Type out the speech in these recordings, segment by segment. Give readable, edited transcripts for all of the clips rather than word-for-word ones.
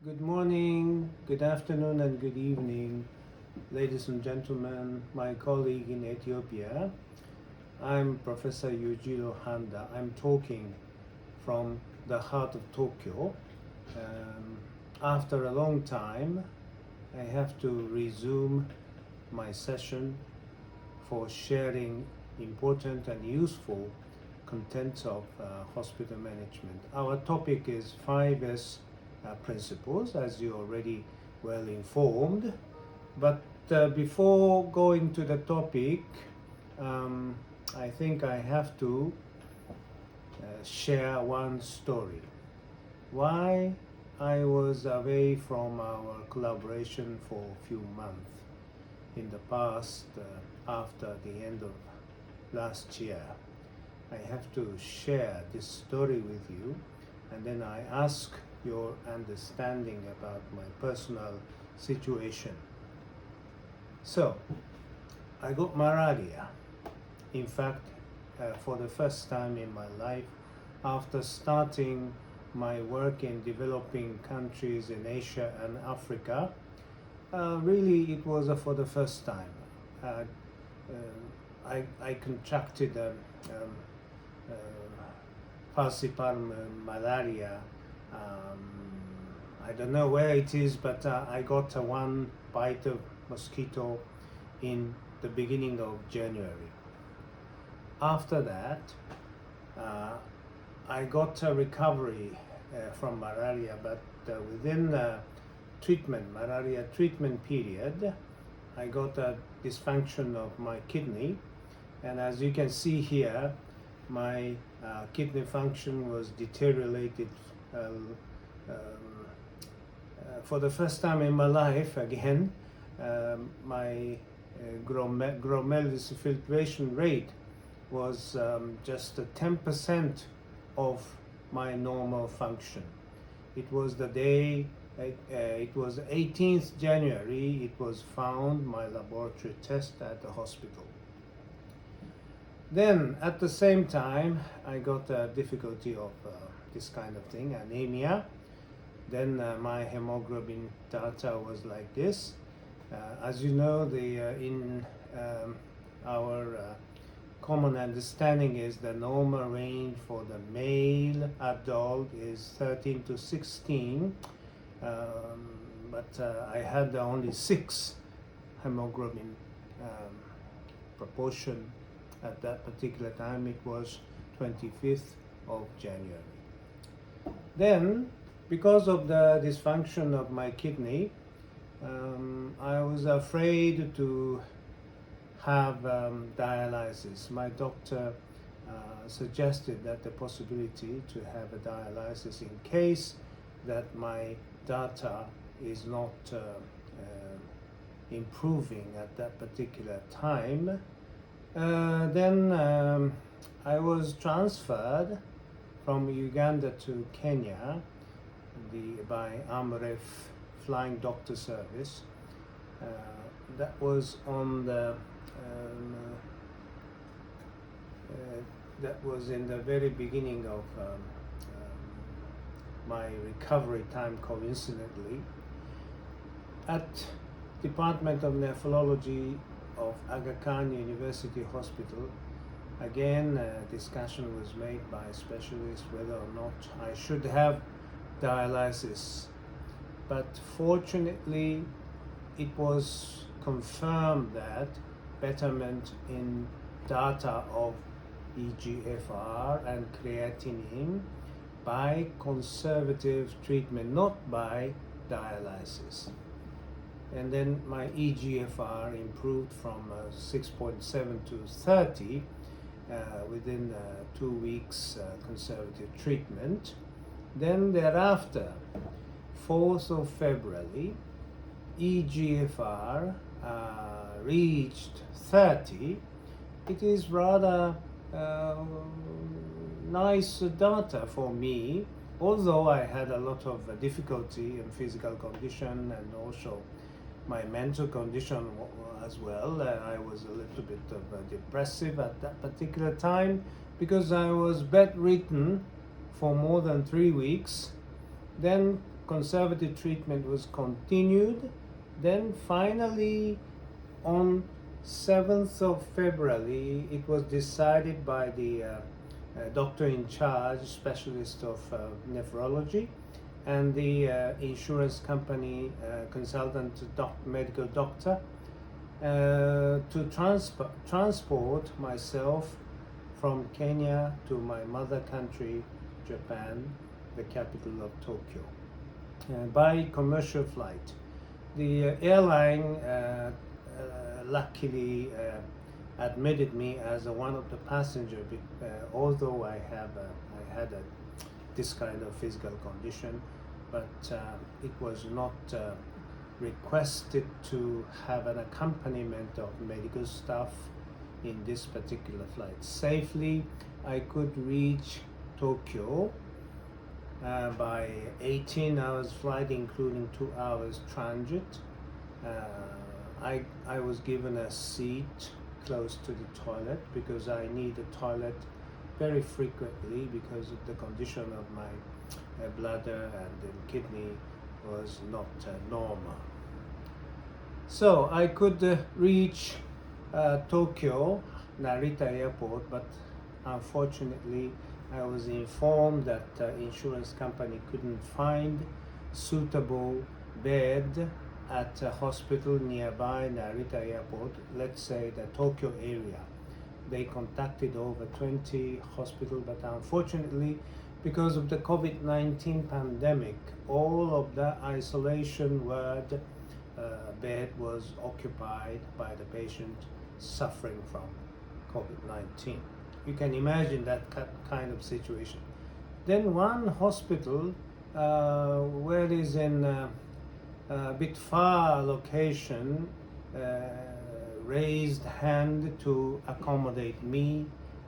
Good morning, good afternoon, and good evening, ladies and gentlemen, my colleague in Ethiopia. I'm Professor Handa. I'm talking from the heart of Tokyo. After a long time, I have to resume my session for sharing important and useful contents of hospital management. Our topic is 5S principles, as you're already well informed. But before going to the topic, I think I have to share one story. Why I was away from our collaboration for a few months in the past after the end of last year. I have to share this story with you, and then I ask your understanding about my personal situation. So, I got malaria. In fact, for the first time in my life, after starting my work in developing countries in Asia and Africa, really it was for the first time. I contracted falciparum malaria. I don't know where it is, but I got one bite of mosquito in the beginning of January. After that, I got a recovery from malaria, but within the malaria treatment period, I got a dysfunction of my kidney, and as you can see here, my kidney function was deteriorated for the first time in my life again. My glomerulus filtration rate was just 10% of my normal function. It was the day, it was 18th January, it was found, my laboratory test at the hospital. Then at the same time, I got a difficulty of this kind of thing, anemia. Then my hemoglobin data was like this. As you know, in our common understanding is the normal range for the male adult is 13 to 16, but I had only 6 hemoglobin proportion at that particular time. It was 25th of January. Then, because of the dysfunction of my kidney, I was afraid to have dialysis. My doctor suggested that the possibility to have a dialysis in case that my data is not improving at that particular time. Then I was transferred from Uganda to Kenya by AMREF Flying Doctor Service. That was on the that was in the very beginning of my recovery time, coincidentally. At Department of Nephrology of Aga Khan University Hospital, again discussion was made by specialists whether or not I should have dialysis. But fortunately, it was confirmed that betterment in data of EGFR and creatinine by conservative treatment, not by dialysis. And then my EGFR improved from 6.7 to 30 within 2 weeks conservative treatment. Then thereafter, 4th of February, EGFR reached 30. It is rather nice data for me, although I had a lot of difficulty in physical condition and also my mental condition as well. I was a little bit depressive at that particular time because I was bedridden for more than 3 weeks. Then conservative treatment was continued. Then finally, on 7th of February, it was decided by the doctor in charge, specialist of nephrology, and the insurance company consultant medical doctor to transport myself from Kenya to my mother country, Japan, the capital of Tokyo, by commercial flight. The airline luckily admitted me as one of the passengers, although I had this kind of physical condition, but it was not requested to have an accompaniment of medical staff in this particular flight. Safely, I could reach Tokyo by 18 hours flight, including 2 hours transit. I was given a seat close to the toilet because I need a toilet very frequently because of the condition of my bladder and the kidney was not normal. So I could reach Tokyo, Narita airport, but unfortunately I was informed that insurance company couldn't find suitable bed at a hospital nearby Narita airport, let's say the Tokyo area. They contacted over 20 hospitals, but unfortunately, because of the COVID-19 pandemic, all of the isolation ward bed was occupied by the patient suffering from COVID-19. You can imagine that kind of situation. Then one hospital, where it is in a bit far location, raised hand to accommodate me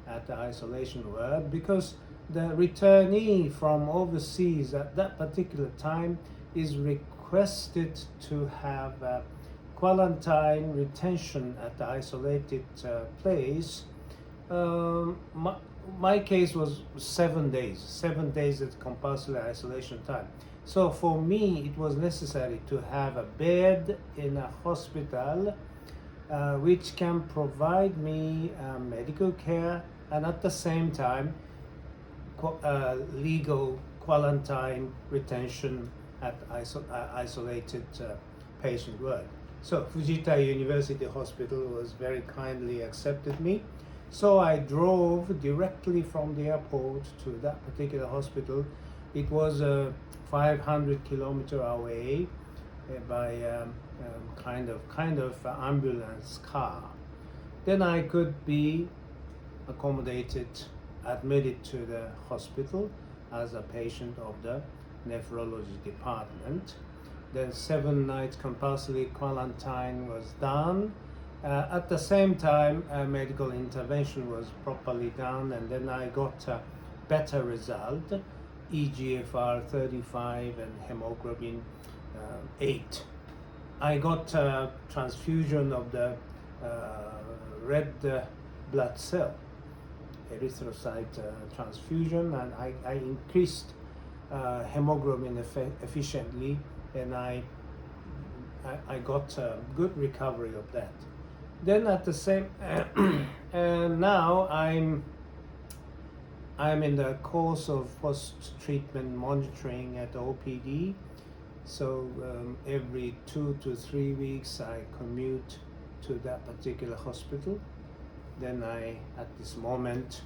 at the isolation ward because the returnee from overseas at that particular time is requested to have quarantine retention at the isolated place. My case was 7 days. 7 days at compulsory isolation time. So for me, it was necessary to have a bed in a hospital which can provide me medical care and at the same time legal quarantine retention at isolated patient ward. So Fujita University Hospital was very kindly accepted me. So I drove directly from the airport to that particular hospital. It was 500 kilometers away by kind of ambulance car. Then I could be accommodated, admitted to the hospital as a patient of the nephrology department. Then 7 nights compulsory quarantine was done. At the same time, medical intervention was properly done, and then I got a better result, eGFR 35 and hemoglobin 8. I got a transfusion of the red blood cell, erythrocyte transfusion, and I increased hemoglobin efficiently, and I got a good recovery of that. Then at the same, now I'm in the course of post-treatment monitoring at OPD. So every 2 to 3 weeks I commute to that particular hospital. Then at this moment,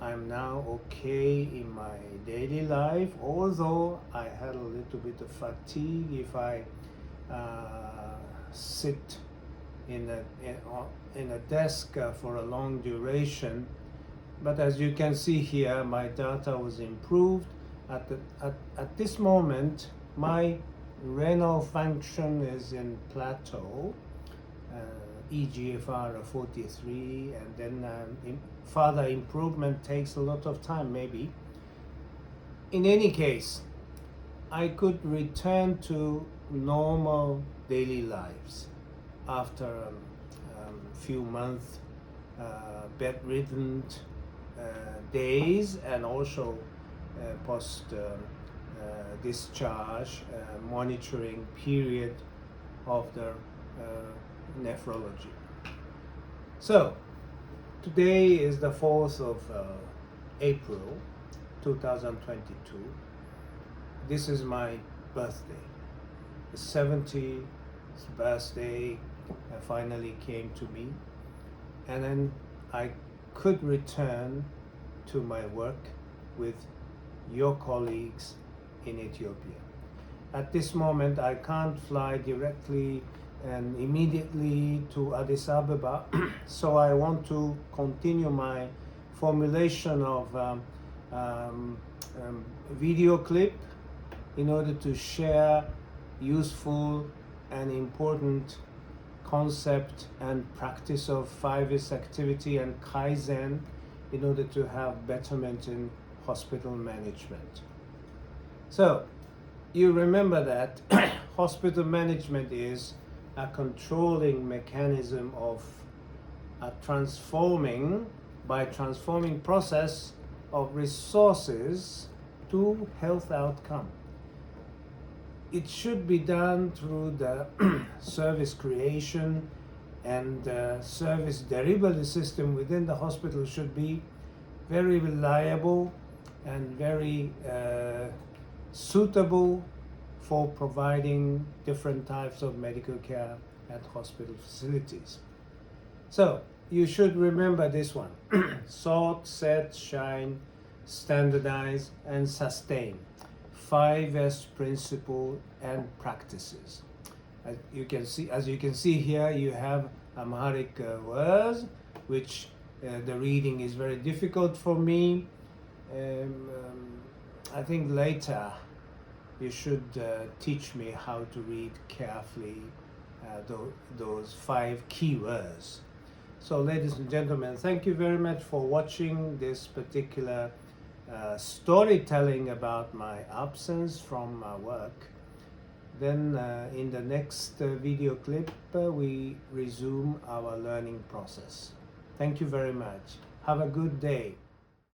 I'm now okay in my daily life, although I had a little bit of fatigue if I sit in a desk for a long duration. But as you can see here, my data was improved. At this moment, my renal function is in plateau, eGFR of 43, and then further improvement takes a lot of time maybe. In any case, I could return to normal daily lives after a few months bedridden days and also post discharge monitoring period of the nephrology. So today is the 4th of April 2022. This is my birthday. The 70th birthday finally came to me, and then I could return to my work with your colleagues in Ethiopia. At this moment, I can't fly directly and immediately to Addis Ababa, so I want to continue my formulation of video clip in order to share useful and important concept and practice of 5S activity and Kaizen in order to have betterment in hospital management. So you remember that hospital management is a controlling mechanism of a transforming process of resources to health outcome. It should be done through the service creation, and service delivery system within the hospital should be very reliable and very suitable for providing different types of medical care at hospital facilities. So you should remember this one: sort, set, shine, standardize, and sustain. 5S principle and practices. As you can see here, you have Amharic words, which the reading is very difficult for me. I think later you should teach me how to read carefully those 5 key words. So ladies and gentlemen, thank you very much for watching this particular storytelling about my absence from my work. Then in the next video clip, we resume our learning process. Thank you very much. Have a good day.